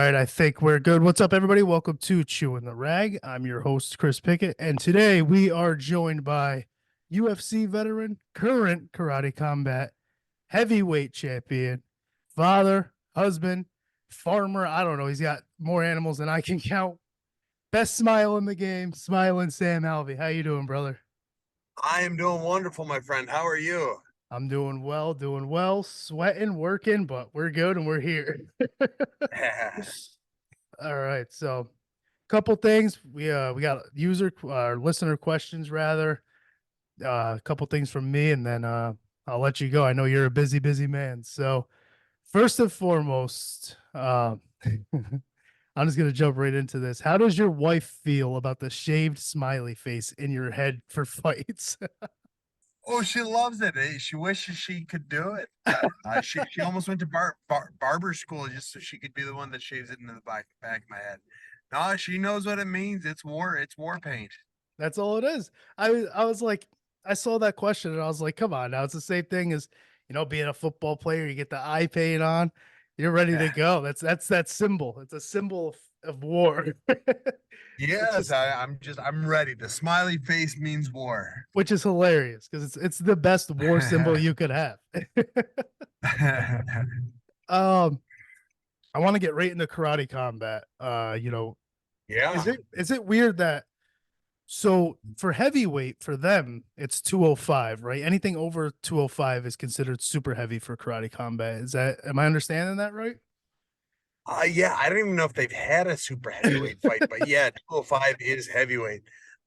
right, I think we're good. What's up, everybody? Welcome to Chewin The Rag. I'm your host, Chris Pickett, and today we are joined by UFC veteran, current karate combat heavyweight champion, father, husband, farmer. I don't know. He's got more animals than I can count. Best smile in the game, Smilen Sam Alvey. How you doing, brother? I am doing wonderful, my friend. How are you? I'm doing well, sweating, working, but we're good and we're here. All right, so couple things we got user listener questions rather, a couple things from me, and then I'll let you go. I know you're a busy man. So first and foremost, I'm just gonna jump right into this. How does your wife feel about the shaved smiley face in your head for fights? Oh, she loves it. She wishes she could do it. She almost went to barber school just so she could be the one that shaves it into the back of my head. No, she knows what it means. It's war. It's war paint. That's all it is. I was like, I saw that question and I was like, come on now, it's the same thing as being a football player. You get the eye paint on, you're ready to Yeah. go. That's that symbol. It's a symbol of war. which Yes, is I'm ready. The smiley face means war. which is hilarious because it's the best war symbol you could have. um, I want to get right into karate combat. Is Yeah. it weird that so for heavyweight for them it's 205, right? Anything over 205 is considered super heavy for karate combat. Is that am I understanding that right? Yeah, I don't even know if they've had a super heavyweight fight, but yeah, 205 is heavyweight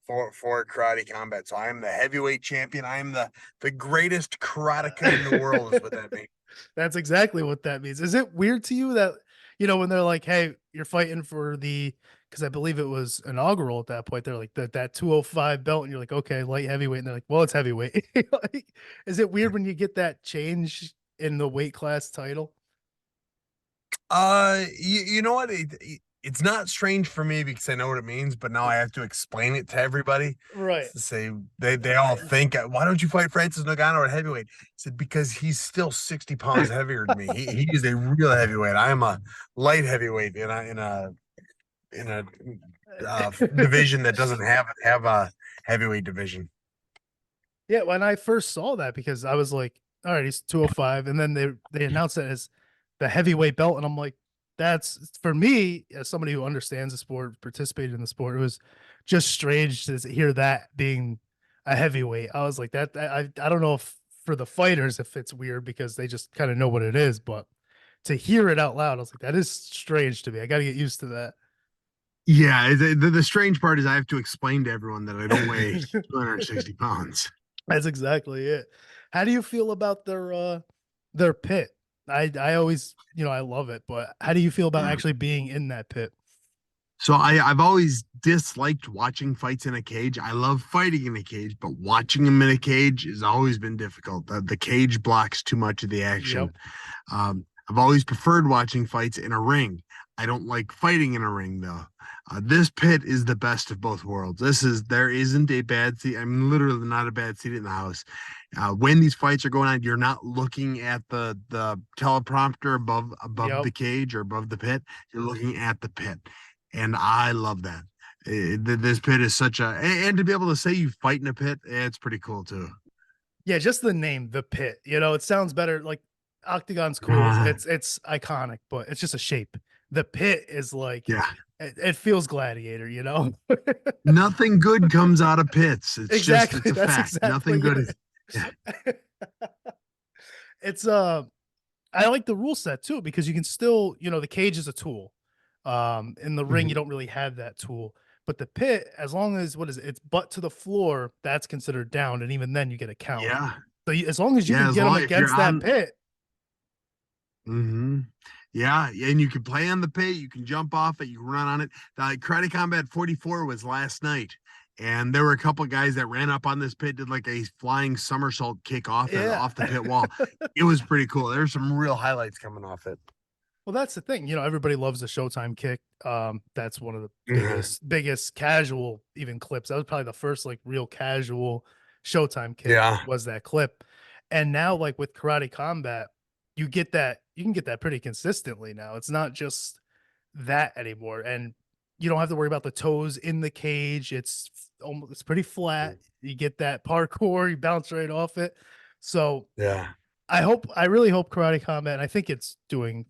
for karate combat. So I am the heavyweight champion. I am the greatest karateka in the world, is what that means. That's exactly what that means. Is it weird to you that when they're like, "Hey, you're fighting for the," because I believe it was inaugural at that point. They're like that 205 belt, and you're like, "Okay, light heavyweight," and they're like, "Well, it's heavyweight." Like, is it weird when you get that change in the weight class title? You know what? It's not strange for me because I know what it means, but now I have to explain it to everybody. Right. To say they all think, why don't you fight Francis Ngannou at heavyweight? I said because he's still 60 pounds heavier than me. He is a real heavyweight. I am a light heavyweight in a division that doesn't have a heavyweight division. Yeah, when I first saw that, because I was like, all right, he's 205, and then they announced it as the heavyweight belt, and I'm like, that's for me as somebody who understands the sport, participated in the sport. It was just strange to hear that being a heavyweight. I was like, I don't know if for the fighters if it's weird because they just kind of know what it is, but to hear it out loud, I was like, that is strange to me. I got to get used to Yeah, the strange part is I have to explain to everyone that I don't weigh that. 260 pounds. That's exactly it. How do you feel about their pit? I always, I love it, but how do you feel about Yeah. actually being in that pit? So I've always disliked watching fights in a cage. I love fighting in a cage, but watching them in a cage has always been difficult. The cage blocks too much of the Yep. action. I've always preferred watching fights in a ring. I don't like fighting in a ring though. This pit is the best of both worlds. There isn't a bad seat. I'm literally not a bad seat in the house. When these fights are going on, you're not looking at the teleprompter above Yep. the cage or above the pit. You're looking at the pit, and I love that. This pit is such a and to be able to say you fight in a pit, it's pretty cool too. Yeah, just the name, the pit. It sounds better. Like octagon's cool. Uh, It's iconic, but it's just a shape. The pit is like yeah, it feels gladiator. nothing good comes out of pits. Exactly. It's a That's fact. Nothing exactly good is. Yeah, it. It's I like the rule set too because you can still, the cage is a tool. In the ring, you mhm. don't really have that tool. But the pit, as long as what is it? It's butt to the floor, that's considered down, and even then you get a count. Yeah, So as long as you yeah. can As get them long if you're against that on, pit, hmm yeah, and you can play on the pit. You can jump off it. You can run on it. Karate Combat 44 was last night, and there were a couple guys that ran up on this pit, did like a flying somersault kick yeah. off the pit wall. It was pretty cool. There's some real highlights coming off it. Well, that's the thing. Everybody loves the Showtime kick. That's one of the Mhm. biggest casual even clips. That was probably the first like real casual Showtime kick Yeah. was that clip. And now, like with Karate Combat, you can get that pretty consistently now. It's not just that anymore. And you don't have to worry about the toes in the cage. It's pretty flat. You get that parkour, you bounce right off it. So Yeah. I really hope Karate Combat, and I think it's doing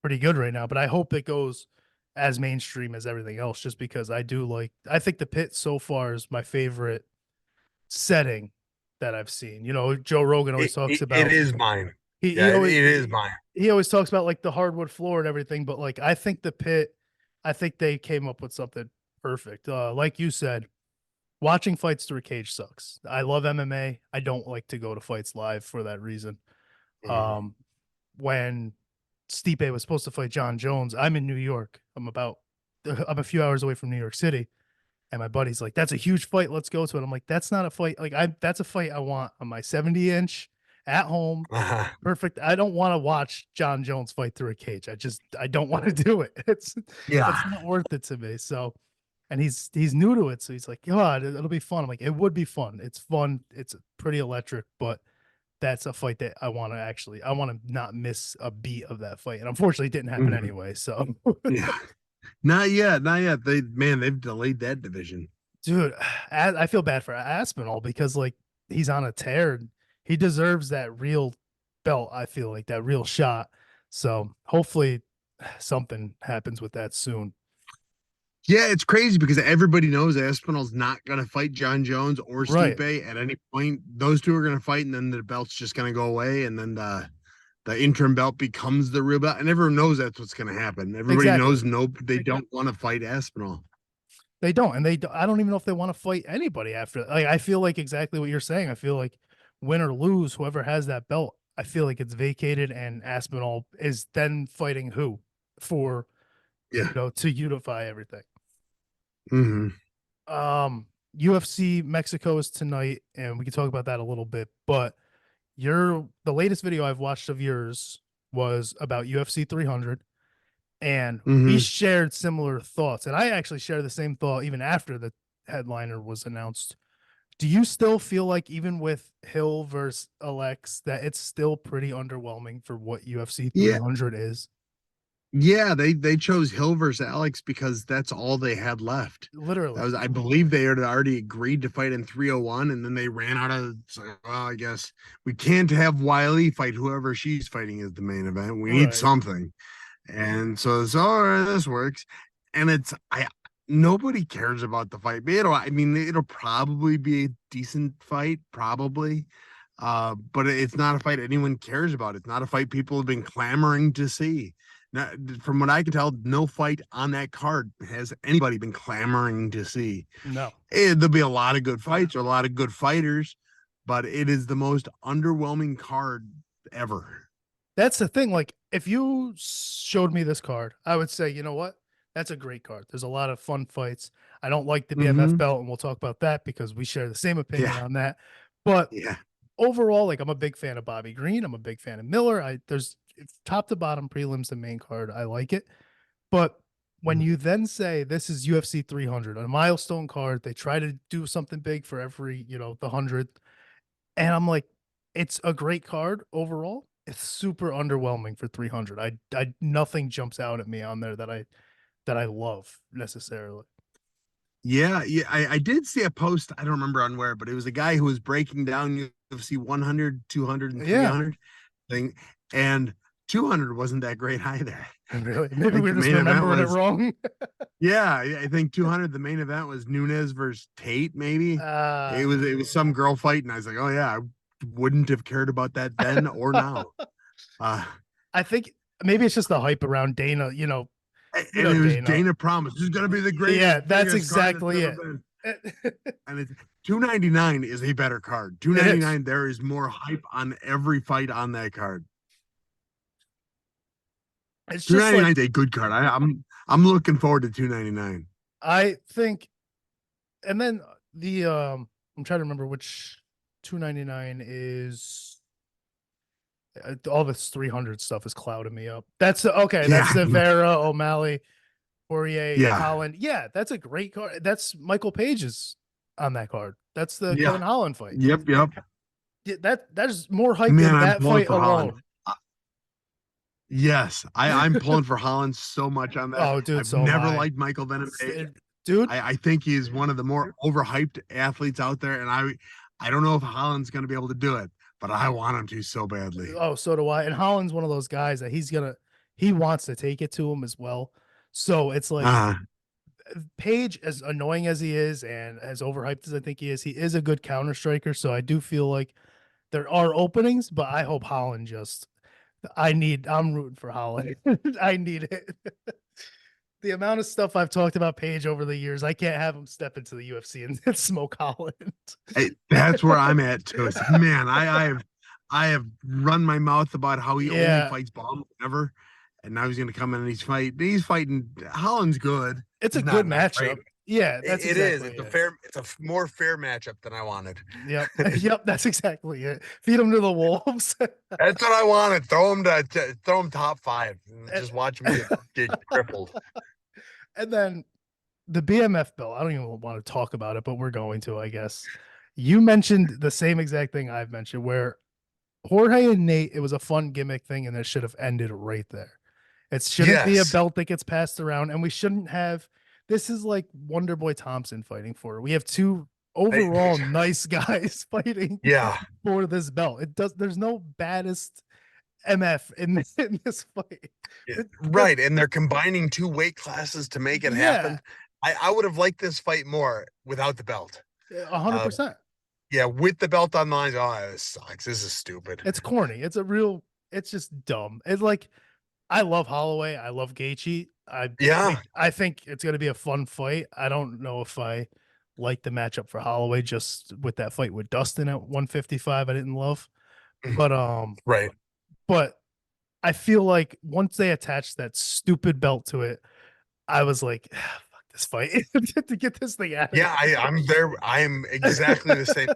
pretty good right now, but I hope it goes as mainstream as everything else, just because I think the pit so far is my favorite setting that I've seen. You know, Joe Rogan always talks It about is mine. he Yeah, always it is mine. he always talks about like the hardwood floor and everything, but like I think the pit, I think they came up with something perfect. Like you said, watching fights through a cage sucks. I love MMA. I don't like to go to fights live for that reason. Mhm. Um, when Stipe was supposed to fight John Jones, I'm in New York. I'm a few hours away from New York City. And my buddy's like, "That's a huge fight. Let's go to it." I'm like, "That's not a fight. That's a fight I want on my 70-inch at home. Uh-huh. Perfect. I don't want to watch John Jones fight through a cage. I don't want to do it. It's Yeah. not worth it to me." So, and he's new to it, so he's like, "God, it'll be fun." I'm like, "It would be fun. It's fun. It's pretty electric, but that's a fight that I want to not miss a beat of that fight." And unfortunately, it didn't happen Mhm. anyway. So, Yeah. Not yet. Not yet. They've delayed that division. dude, I feel bad for Aspinall because like he's on a tear. He deserves that real belt. I feel like that real shot. So hopefully something happens with that soon. Yeah, it's crazy because everybody knows Aspinall's not gonna fight John Jones or Right. Stipe at any point. Those two are gonna fight, and then the belt's just gonna go away, and then the interim belt becomes the real belt, and everyone knows that's what's gonna happen. Everybody Exactly. knows no, they don't want to fight Aspinall. They don't, and I don't even know if they want to fight anybody after. Like, I feel like exactly what you're saying. I feel like win or lose, whoever has that belt, I feel like it's vacated, and Aspinall is then fighting who for Yeah. to unify everything. Hmm. UFC Mexico is tonight, and we can talk about that a little bit. But the latest video I've watched of yours was about UFC 300, and we Hmm. shared similar thoughts. And I actually share the same thought even after the headliner was announced. Do you still feel like even with Hill versus Alex that it's still pretty underwhelming for what UFC Yeah. 300 is? Yeah, they chose Hill versus Alex because that's all they had left. That Literally. was, I believe they had already agreed to fight in 301, and then they ran out of, so, well, I guess we can't have Wiley fight whoever she's fighting as the main event. We need Right. something. And so it's all right, this works. And it's I nobody cares about the fight. But it'll probably be a decent fight, probably. But it's not a fight anyone cares about. It's not a fight people have been clamoring to see. Now, from what I can tell, no fight on that card has anybody been clamoring to see. No. There'll be a lot of good fights or a lot of good fighters, but it is the most underwhelming card ever. That's the thing. Like, if you showed me this card, I would say, you know what? That's a great card. There's a lot of fun fights. I don't like the BMF Hmm. belt, and we'll talk about that because we share the same opinion Yeah, on that. But yeah. overall, like, I'm a big fan of Bobby Green. I'm a big fan of Miller. There's top to bottom prelims and main card. I like it. But when Mm. you then say this is UFC 300, a milestone card, they try to do something big for every, the 100th. And I'm like, it's a great card overall. It's super underwhelming for 300. Nothing jumps out at me on there that I love necessarily. Yeah, yeah. I did see a post, I don't remember on where, but it was a guy who was breaking down UFC 100, 200, and Yeah, 300 thing. And 200 wasn't that great either. really. I Maybe think we're the just main event remembering it was, wrong. yeah, I think 200, the main event was Nunes versus Tate, maybe. uh It was some girl fight, and I was like, oh, yeah, I wouldn't have cared about that then or now. Uh, I think maybe it's just the hype around Dana, and it was Dana. Dana Promise. This is going to be the greatest, Yeah, that's biggest card that's exactly ever it. been. It And it's 299 is a better card. is. 299, there is more hype on every fight on that card. It's just like 299 is a good card. I'm looking forward to 299. I think, and then I'm trying to remember which 299 is. All this 300 stuff is clouding me up. That's okay. That's Yeah, the Vera, O'Malley, Poirier, yeah, Holland. Yeah, that's a great card. That's Michael Page's on that card. That's the yeah. Kevin Holland fight. Yep. Yeah, that is more hype Man, than I'm that pulling fight for Holland. alone. Yes, I'm pulling for Holland so much on that. Oh, dude, I've so am never I. liked Michael Venom Page. Dude, I think he's one of the more overhyped athletes out there, and I don't know if Holland's going to be able to do it, but I want him to so badly. oh, so do I. And Holland's one of those guys that he wants to take it to him as well. So it's like Uh, Page, as annoying as he is and as overhyped as I think he is a good counter striker. So I do feel like there are openings, but I hope Holland I'm rooting for Holland. I need it. The amount of stuff I've talked about Page over the years, I can't have him step into the UFC and smoke Holland. that's where I'm at too. It's like, man, I have run my mouth about how he only Yeah. fights bomb ever, and now he's going to come in and he's fighting. Holland's good. It's He's a good not great. matchup. Yeah, that's It is. exactly it. It's a more fair matchup than I wanted. Yep. Yep, that's exactly it. Feed him to the wolves. That's what I wanted. Throw him top 5 and just watch him get crippled. And then the BMF belt, I don't even want to talk about it, but we're going to, I guess. You mentioned the same exact thing I've mentioned, where Jorge and Nate, it was a fun gimmick thing, and it should have ended right there. It shouldn't be a Yes. belt that gets passed around, and we shouldn't have. This is like Wonder Boy Thompson fighting for it. We have two overall nice guys fighting Yeah. for this belt. There's no baddest MF in this fight. Yeah, right. And they're combining 2 weight classes to make it happen. I would have liked this fight more without the belt. 100%. Yeah, with the belt on the line, oh, this sucks. This is stupid. It's corny. It's just dumb. It's like, I love Holloway. I love Gaethje. I think it's going to be a fun fight. I don't know if I like the matchup for Holloway just with that fight with Dustin at 155. I didn't love, but right. But I feel like once they attached that stupid belt to it, I was like, fuck this fight to get this thing out. Yeah, I'm there. I am exactly the same.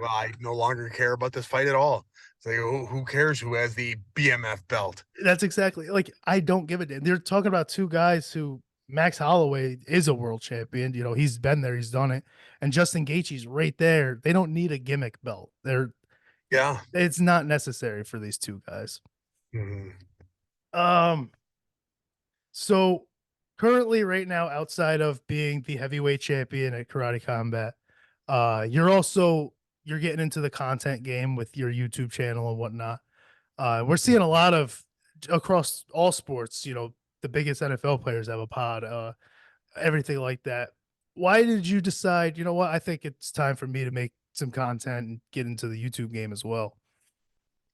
Well, I no longer care about this fight at all. It's like, who cares who has the BMF belt? That's exactly, like, I don't give a damn. They're talking about 2 guys who Max Holloway is a world champion. You know, he's been there, he's done it. And Justin Gaethje's right there. They don't need a gimmick belt. It's not necessary for these 2 guys. Mm-hmm. So currently right now, outside of being the heavyweight champion at Karate Combat, you're getting into the content game with your YouTube channel and whatnot. We're seeing a lot of across all sports, you know, the biggest NFL players have a pod, everything like that. Why did you decide, you know what, I think it's time for me to make some content and get into the YouTube game as well?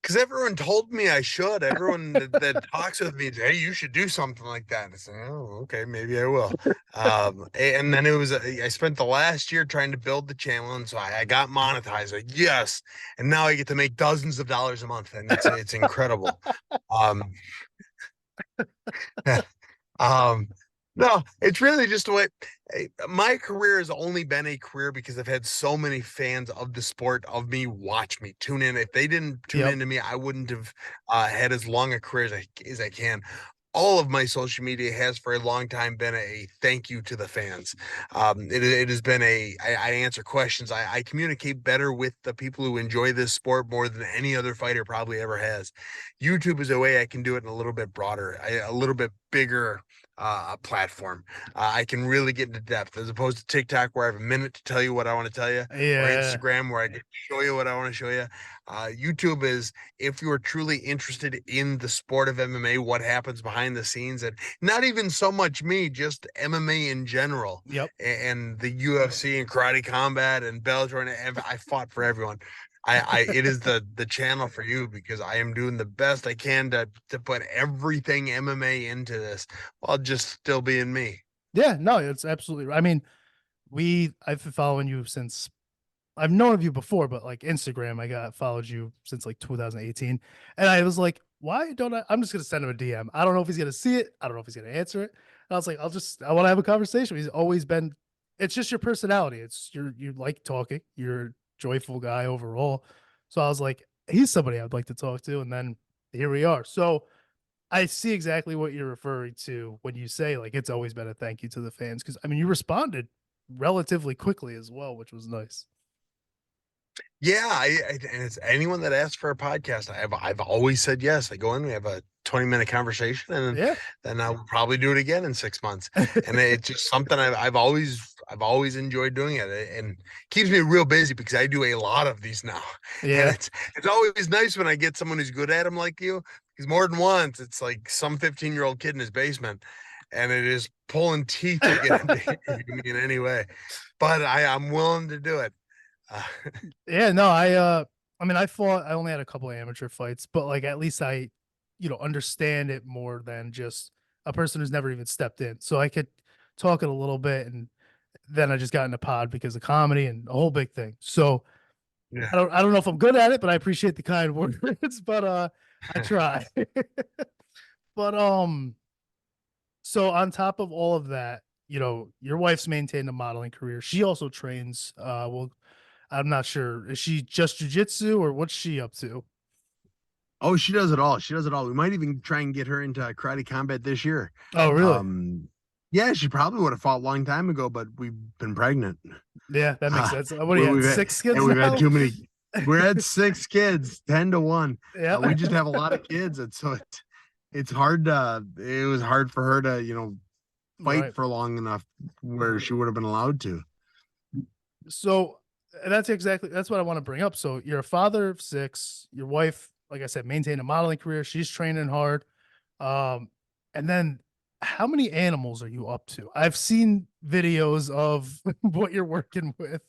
Because everyone told me I should. Everyone that talks with me, hey, you should do something like that. And I said, oh, okay, maybe I will. And then I spent the last year trying to build the channel, and so I got monetized. Like, yes, and now I get to make dozens of dollars a month, and it's incredible. No, it's really just the way my career has only been a career because I've had so many fans of the sport of me watch me tune in. If they didn't tune into me, I wouldn't have had as long a career as I can. All of my social media has for a long time been a thank you to the fans. It has been I answer questions. I communicate better with the people who enjoy this sport more than any other fighter probably ever has. YouTube is a way I can do it in a little bit broader, a little bit bigger platform. I can really get into depth as opposed to TikTok where I have a minute to tell you what I want to tell you, or Instagram where I can show you what I want to show you. YouTube is if you are truly interested in the sport of MMA, what happens behind the scenes, and not even so much me, just MMA in general. Yep. And the UFC and Karate Combat and Bellator, and I fought for everyone. It is the channel for you because I am doing the best I can to put everything MMA into this while just still being me. Yeah, no, it's absolutely. I mean, I've been following you since I've known of you before, but like Instagram, followed you since like 2018, and I was like, why don't I'm just gonna send him a DM. I don't know if he's gonna see it. I don't know if he's gonna answer it. And I was like, I want to have a conversation. He's always been. It's just your personality. You like talking. You're joyful guy overall. So I was like, he's somebody I'd like to talk to. And then here we are. So I see exactly what you're referring to when you say like it's always been a thank you to the fans. Cause I mean you responded relatively quickly as well, which was nice. Yeah, and it's anyone that asks for a podcast. I've always said yes. I go in, we have a 20-minute conversation, and Yeah. then I'll probably do it again in 6 months. And it's just something I've always enjoyed doing it, and keeps me real busy because I do a lot of these now. And Yeah. it's always nice when I get someone who's good at them like you, because more than once it's like some 15-year-old kid in his basement, and it is pulling teeth to get him to interview me in any way. But I'm willing to do it. Yeah, no, I mean, I only had a couple of amateur fights, but like at least I, understand it more than just a person who's never even stepped in. So I could talk it a little bit, and then I just got in a pod because of comedy and a whole big thing. So Yeah. I don't know if I'm good at it, but I appreciate the kind words, but I try. But so on top of all of that, your wife's maintained a modeling career. She also trains. Well, I'm not sure. Is she just jujitsu or what's she up to? Oh, she does it all. She does it all. We might even try and get her into karate combat this year. Oh, really? Yeah, she probably would have fought a long time ago, but we've been pregnant. Yeah, that makes sense. What do you We've have? had, 6 kids and we've now? had too many. We're at 6 kids, 10-1. Yeah. We just have a lot of kids, and so it's hard to. It was hard for her to fight Right. for long enough where she would have been allowed to. So that's what I want to bring up. So you're a father of 6. Your wife, like I said, maintained a modeling career. She's training hard. And then how many animals are you up to? I've seen videos of what you're working with.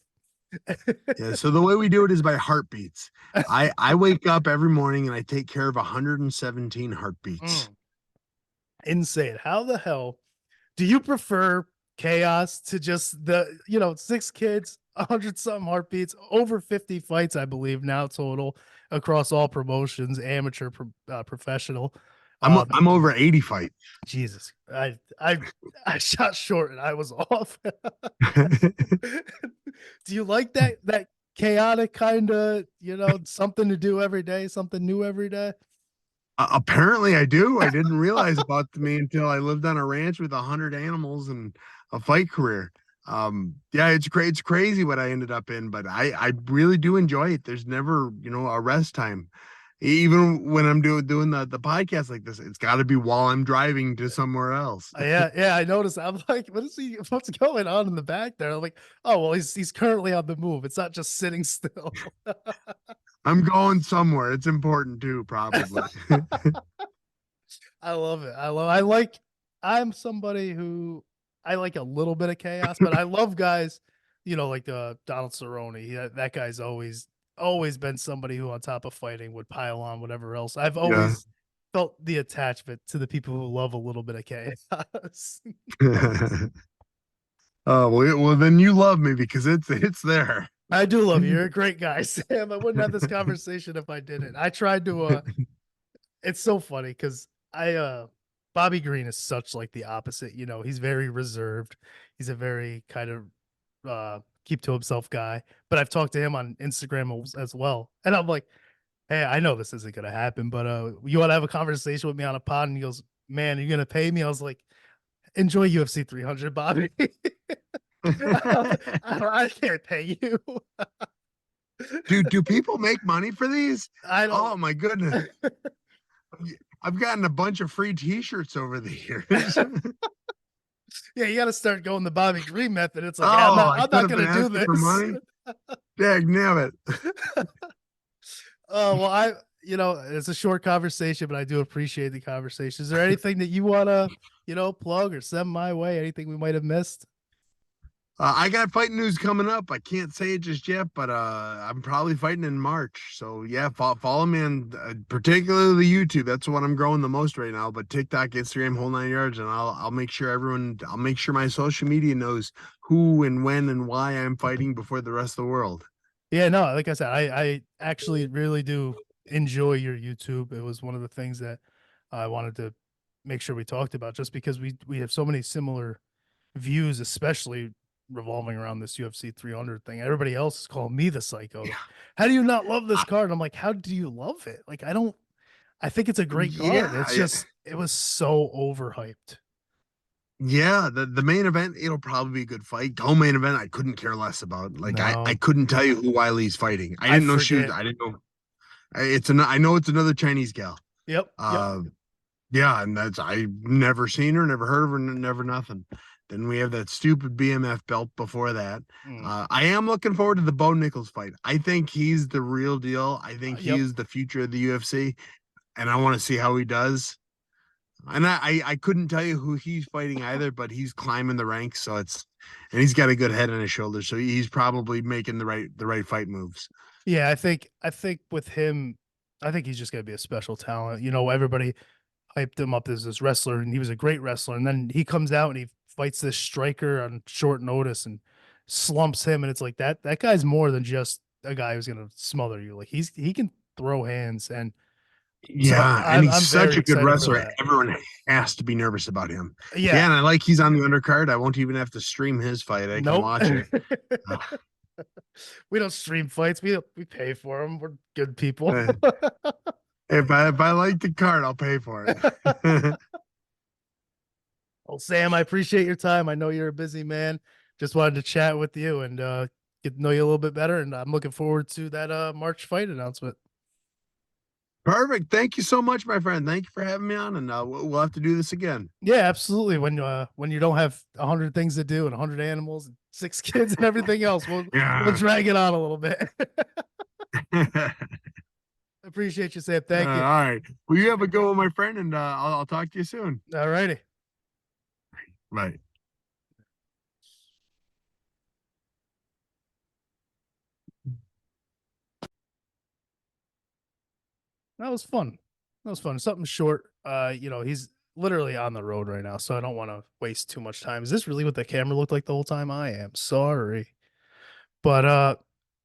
Yeah, so the way we do it is by heartbeats. I wake up every morning and I take care of 117 heartbeats. Insane. How the hell do you prefer chaos to just the 6 kids, 100 something heartbeats, over 50 fights, I believe now total across all promotions, amateur, professional. I'm over 80 fights. Jesus, I shot short and I was off. Do you like that chaotic kind of something to do every day, something new every day? Apparently I do. I didn't realize about me until I lived on a ranch with 100 animals and a fight career. Yeah, it's great. It's crazy what I ended up in, but I really do enjoy it. There's never, a rest time. Even when I'm doing the podcast like this, it's got to be while I'm driving to somewhere else. Yeah, I noticed. I'm like, what's going on in the back there? I'm like, oh well, he's currently on the move. It's not just sitting still. I'm going somewhere. It's important too, probably. I love it. I'm somebody who I like a little bit of chaos, but I love guys, like Donald Cerrone. That guy's always been somebody who on top of fighting would pile on whatever else. I've always felt the attachment to the people who love a little bit of chaos. Oh, well, then you love me because it's there. I do love you. You're a great guy, Sam. I wouldn't have this conversation if I didn't. I tried to it's so funny because Bobby Green is such like the opposite, he's very reserved. He's a very kind of keep to himself guy. But I've talked to him on Instagram as well. And I'm like, hey, I know this isn't gonna happen, but you want to have a conversation with me on a pod? And he goes, man, are you gonna pay me? I was like, enjoy UFC 300, Bobby. I can't pay you. Do people make money for these? I don't. Oh my goodness. I've gotten a bunch of free t-shirts over the years. Yeah, you got to start going the Bobby Green method. It's like, I'm not going to do this. For money. Dag nabbit. Well, it's a short conversation, but I do appreciate the conversation. Is there anything that you want to, plug or send my way? Anything we might have missed? I got fighting news coming up. I can't say it just yet, but I'm probably fighting in March. So yeah, follow me on particularly YouTube. That's what I'm growing the most right now. But TikTok, Instagram, whole 9 yards, and I'll make sure I'll make sure my social media knows who and when and why I'm fighting before the rest of the world. Yeah, no, like I said, I actually really do enjoy your YouTube. It was one of the things that I wanted to make sure we talked about, just because we have so many similar views, especially revolving around this UFC 300 thing. Everybody else is calling me the psycho. Yeah. How do you not love this card? I'm like, how do you love it? Like, I think it's a great card. It's just, it was so overhyped. Yeah, the main event, it'll probably be a good fight. Co-main event, I couldn't care less about. Like, No. I couldn't tell you who Wiley's fighting. I didn't know she was, I didn't know. I know it's another Chinese gal. Yep. Yeah, and that's I've never seen her, never heard of her, never nothing. Then we have that stupid BMF belt before that. Mm. I am looking forward to the Bo Nichols fight. I think he's the real deal. I think he Yep. is the future of the UFC, and I want to see how he does. And I couldn't tell you who he's fighting either, but he's climbing the ranks, so it's and he's got a good head on his shoulders, so he's probably making the right fight moves. Yeah, I think with him, I think he's just gonna be a special talent. You know, everybody hyped him up as this wrestler, and he was a great wrestler. And then he comes out and he fights this striker on short notice and slumps him, and it's like that guy's more than just a guy who's gonna smother you. Like he can throw hands, and so Yeah, and I'm he's such very a good excited for wrestler. that. Everyone has to be nervous about him. Yeah, Yeah, and I like he's on the undercard. I won't even have to stream his fight. I can nope. watch it. Uh, We don't stream fights. We pay for them. We're good people. if I like the card, I'll pay for it. Well, Sam, I appreciate your time. I know you're a busy man. Just wanted to chat with you and get to know you a little bit better. And I'm looking forward to that March fight announcement. Perfect. Thank you so much, my friend. Thank you for having me on, and we'll have to do this again. Yeah, absolutely. When you don't have 100 things to do and 100 animals and 6 kids and everything else, we'll Yeah. drag it on a little bit. All Appreciate you, Sam. Thank you. right. Well, you have a go, my friend, and I'll talk to you soon. All righty. Bye. That was fun. That was fun. Something short. He's literally on the road right now, so I don't want to waste too much time. Is this really what the camera looked like the whole time? I am sorry. But a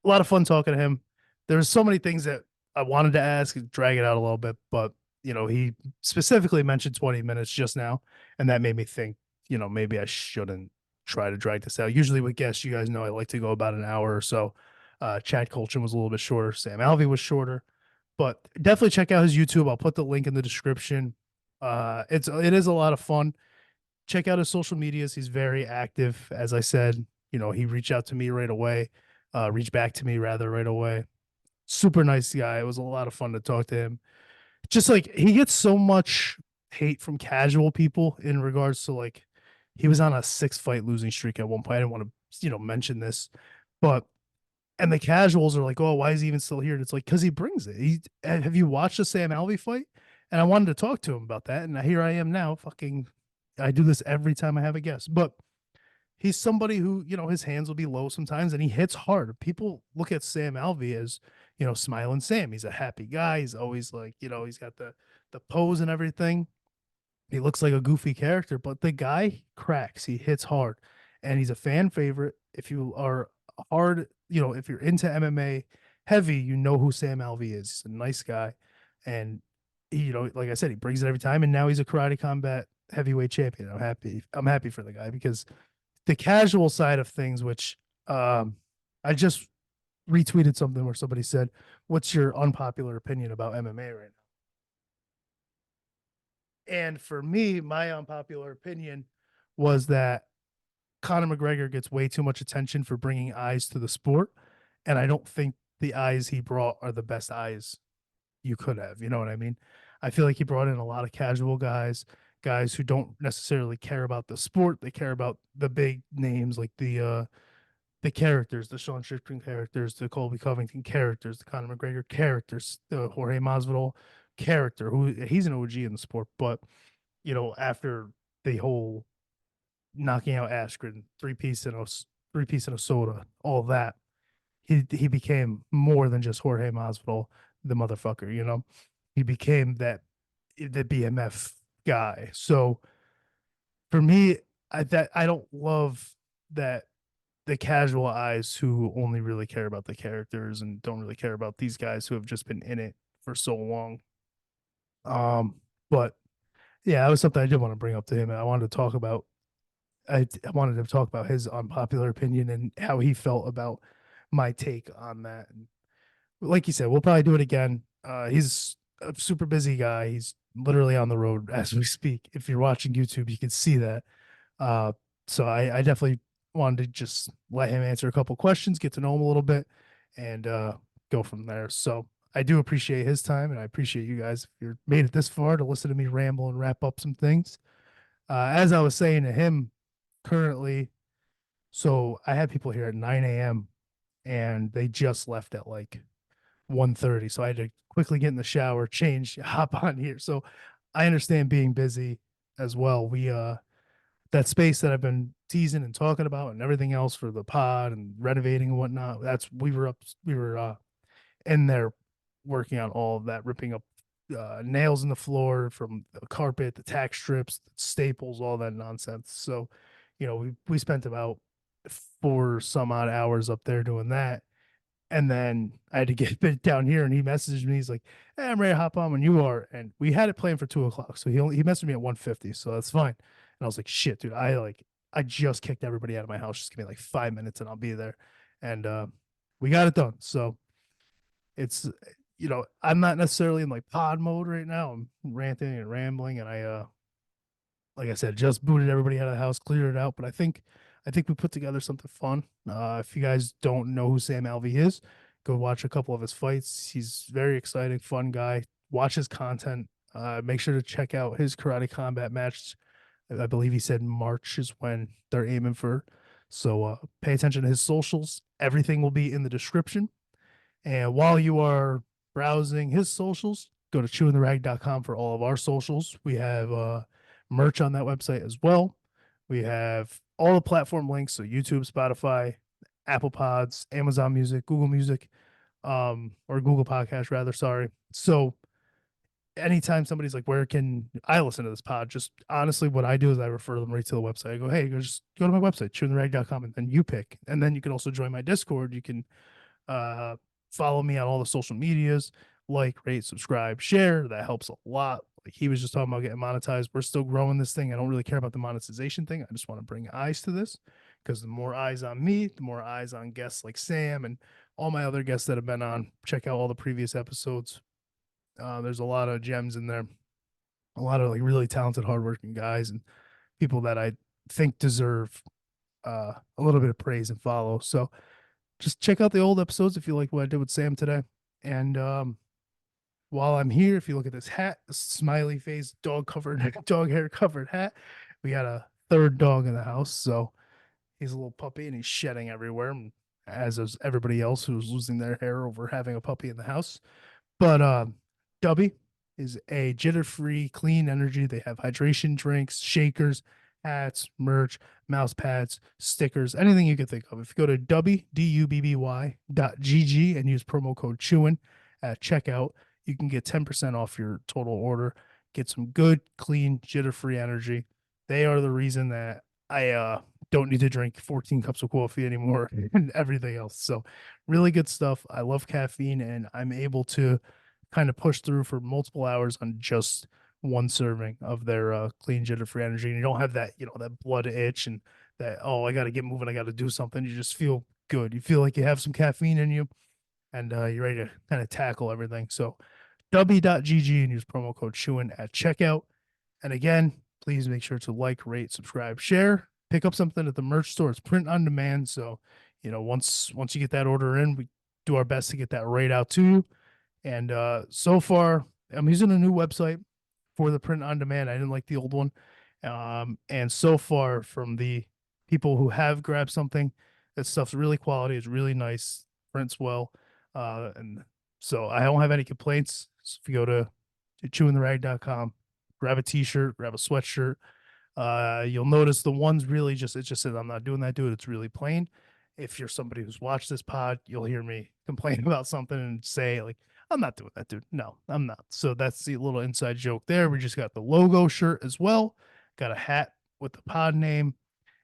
lot of fun talking to him. There's so many things that I wanted to ask and drag it out a little bit, but he specifically mentioned 20 minutes just now, and that made me think, maybe I shouldn't try to drag this out. Usually with guests, you guys know I like to go about an hour or so. Chad Colchin was a little bit shorter. Sam Alvey was shorter, but definitely check out his YouTube. I'll put the link in the description. It is a lot of fun. Check out his social medias. He's very active. As I said, he reached out to me right away, reached back to me rather right away. Super nice guy. It was a lot of fun to talk to him. Just like he gets so much hate from casual people in regards to like he was on a 6 fight losing streak at one point. I didn't want to, mention this, but and the casuals are like, oh, why is he even still here? And it's like, because he brings it. Have you watched the Sam Alvey fight? And I wanted to talk to him about that. And here I am now. Fucking, I do this every time I have a guest. But he's somebody who, his hands will be low sometimes and he hits hard. People look at Sam Alvey as, Smiling Sam. He's a happy guy. He's always like, he's got the pose and everything. He looks like a goofy character, but the guy cracks. He hits hard, and he's a fan favorite. If you are hard, if you're into MMA heavy, you know who Sam Alvey is. He's a nice guy, and he, like I said, he brings it every time. And now he's a karate combat heavyweight champion. I'm happy. I'm happy for the guy because the casual side of things, which I just retweeted something where somebody said, "What's your unpopular opinion about MMA right now?" And for me, my unpopular opinion was that Conor McGregor gets way too much attention for bringing eyes to the sport, and I don't think the eyes he brought are the best eyes you could have. You know what I mean? I feel like he brought in a lot of casual guys, guys who don't necessarily care about the sport. They care about the big names like the characters, the Sean Strickland characters, the Colby Covington characters, the Conor McGregor characters, the Jorge Masvidal character, who he's an OG in the sport, but after the whole knocking out Askren, three piece in a soda, all that, he became more than just Jorge Masvidal, the motherfucker. He became the BMF guy. So for me, I don't love that the casual eyes who only really care about the characters and don't really care about these guys who have just been in it for so long. But yeah, that was something I did want to bring up to him, and I wanted to talk about. I wanted to talk about his unpopular opinion and how he felt about my take on that. And like you said, we'll probably do it again. He's a super busy guy. He's literally on the road as we speak. If you're watching YouTube, you can see that. Uh, so I definitely wanted to just let him answer a couple questions, get to know him a little bit, and go from there. So I do appreciate his time, and I appreciate you guys if you're made it this far to listen to me ramble and wrap up some things. As I was saying to him, currently, so I had people here at 9 a.m. and they just left at like 1:30. So I had to quickly get in the shower, change, hop on here. So I understand being busy as well. We that space that I've been teasing and talking about and everything else for the pod and renovating and whatnot. That's we were in there working on all of that, ripping up nails in the floor from the carpet, the tack strips, the staples, all that nonsense. So, we spent about 4 some odd hours up there doing that. And then I had to get bit down here, and he messaged me. He's like, "Hey, I'm ready to hop on when you are." And we had it planned for 2 o'clock, so he messaged me at 1:50, so that's fine. And I was like, "Shit, dude, I just kicked everybody out of my house. Just give me like 5 minutes, and I'll be there." And we got it done. So it's I'm not necessarily in like pod mode right now. I'm ranting and rambling, and I like I said, just booted everybody out of the house, cleared it out. But I think we put together something fun. If you guys don't know who Sam Alvey is, go watch a couple of his fights. He's very exciting, fun guy. Watch his content. Make sure to check out his karate combat match. I believe he said March is when they're aiming for. So pay attention to his socials. Everything will be in the description. And while you are browsing his socials, go to chewintherag.com for all of our socials. We have merch on that website as well. We have all the platform links, so YouTube, Spotify, Apple Pods, Amazon Music, Google Music, or Google Podcast rather. Sorry. So anytime somebody's like, "Where can I listen to this pod?" Just honestly, what I do is I refer them right to the website. I go, "Hey, just go to my website, chewintherag.com, and then you pick." And then you can also join my Discord. You can uh, follow me on all the social medias, like, rate, subscribe, share. That helps a lot. Like he was just talking about getting monetized. We're still growing this thing. I don't really care about the monetization thing. I just want to bring eyes to this because the more eyes on me, the more eyes on guests like Sam and all my other guests that have been on. Check out all the previous episodes. There's a lot of gems in there, a lot of like really talented, hardworking guys and people that I think deserve a little bit of praise and follow. So just check out the old episodes if you like what I did with Sam today. And while I'm here, if you look at this hat, this smiley face, dog covered, dog hair covered hat, we got a third dog in the house. So he's a little puppy and he's shedding everywhere, as is everybody else who's losing their hair over having a puppy in the house. But Dubby is a jitter-free, clean energy. They have hydration drinks, shakers, hats, merch, mouse pads, stickers, anything you can think of. If you go to dubby.gg and use promo code Chewin at checkout, you can get 10% off your total order. Get some good, clean, jitter-free energy. They are the reason that I don't need to drink 14 cups of coffee anymore and everything else. So really good stuff. I love caffeine, and I'm able to kind of push through for multiple hours on just one serving of their clean jitter free energy. And you don't have that, that blood itch and that, oh, I got to get moving. I got to do something. You just feel good. You feel like you have some caffeine in you and you're ready to kind of tackle everything. So w.gg and use promo code Chewin at checkout. And again, please make sure to like, rate, subscribe, share, pick up something at the merch store. It's print on demand. So, once you get that order in, we do our best to get that right out to you. And so far, I'm using a new website for the print on demand. I didn't like the old one. And so far, from the people who have grabbed something, that stuff's really quality. It's really nice, prints well. And so I don't have any complaints. So if you go to chewintherag.com, grab a t-shirt, grab a sweatshirt. You'll notice the ones really it just says, "I'm not doing that, dude." It's really plain. If you're somebody who's watched this pod, you'll hear me complain about something and say, like, "I'm not doing that, dude." No, I'm not. So that's the little inside joke there. We just got the logo shirt as well. Got a hat with the pod name.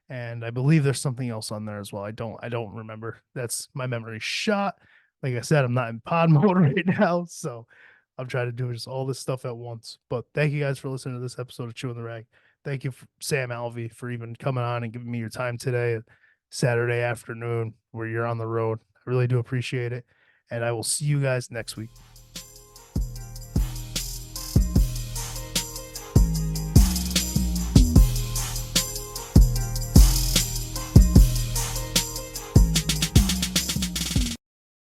And I believe there's something else on there as well. I don't remember. That's my memory shot. Like I said, I'm not in pod mode right now. So I'm trying to do just all this stuff at once. But thank you guys for listening to this episode of Chewin the Rag. Thank you, Sam Alvey, for even coming on and giving me your time today, Saturday afternoon, where you're on the road. I really do appreciate it. And I will see you guys next week.